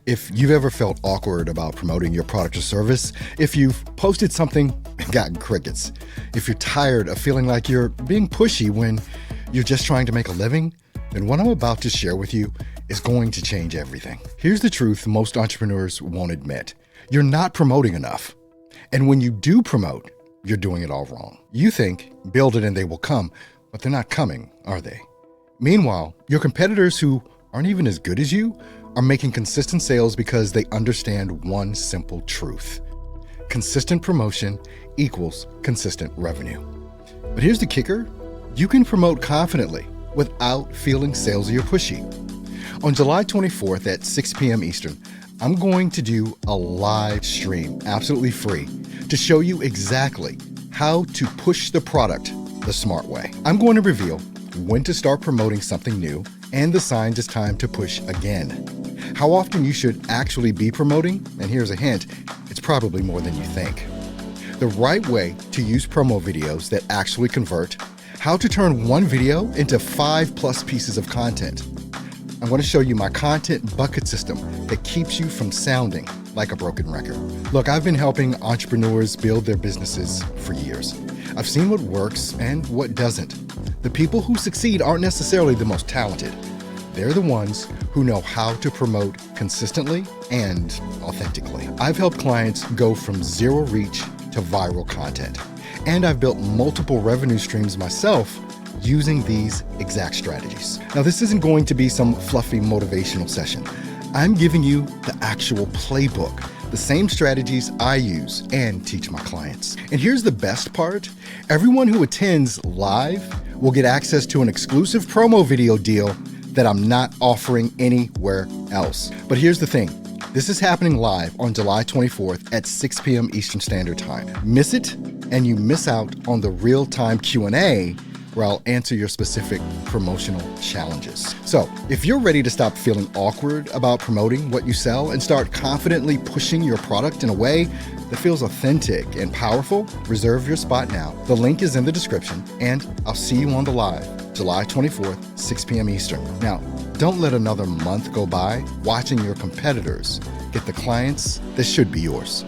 If you've ever felt awkward about promoting your product or service, if you've posted something and gotten crickets, if you're tired of feeling like you're being pushy when you're just trying to make a living, then what I'm about to share with you is going to change everything. Here's the truth most entrepreneurs won't admit. You're not promoting enough. And when you do promote, you're doing it all wrong. You think, build it and they will come, but they're not coming, are they? Meanwhile, your competitors who aren't even as good as you are making consistent sales because they understand one simple truth. Consistent promotion equals consistent revenue. But here's the kicker. You can promote confidently without feeling salesy or pushy. On July 24th at 6 p.m. Eastern, I'm going to do a live stream, absolutely free, to show you exactly how to push the product the smart way. I'm going to reveal when to start promoting something new and the signs it's time to push again. How often you should actually be promoting, and here's a hint, it's probably more than you think. The right way to use promo videos that actually convert, how to turn one video into 5+ pieces of content. I'm going to show you my content bucket system that keeps you from sounding like a broken record. Look, I've been helping entrepreneurs build their businesses for years. I've seen what works and what doesn't. The people who succeed aren't necessarily the most talented. They're the ones who know how to promote consistently and authentically. I've helped clients go from zero reach to viral content. And I've built multiple revenue streams myself using these exact strategies. Now, this isn't going to be some fluffy motivational session. I'm giving you the actual playbook, the same strategies I use and teach my clients. And here's the best part. Everyone who attends live will get access to an exclusive promo video deal that I'm not offering anywhere else. But here's the thing. This is happening live on July 24th at 6 p.m. Eastern Standard Time. Miss it, and you miss out on the real-time Q&A where I'll answer your specific promotional challenges. So if you're ready to stop feeling awkward about promoting what you sell and start confidently pushing your product in a way that feels authentic and powerful, reserve your spot now. The link is in the description, and I'll see you on the live, July 24th, 6 p.m. Eastern. Now, don't let another month go by watching your competitors get the clients that should be yours.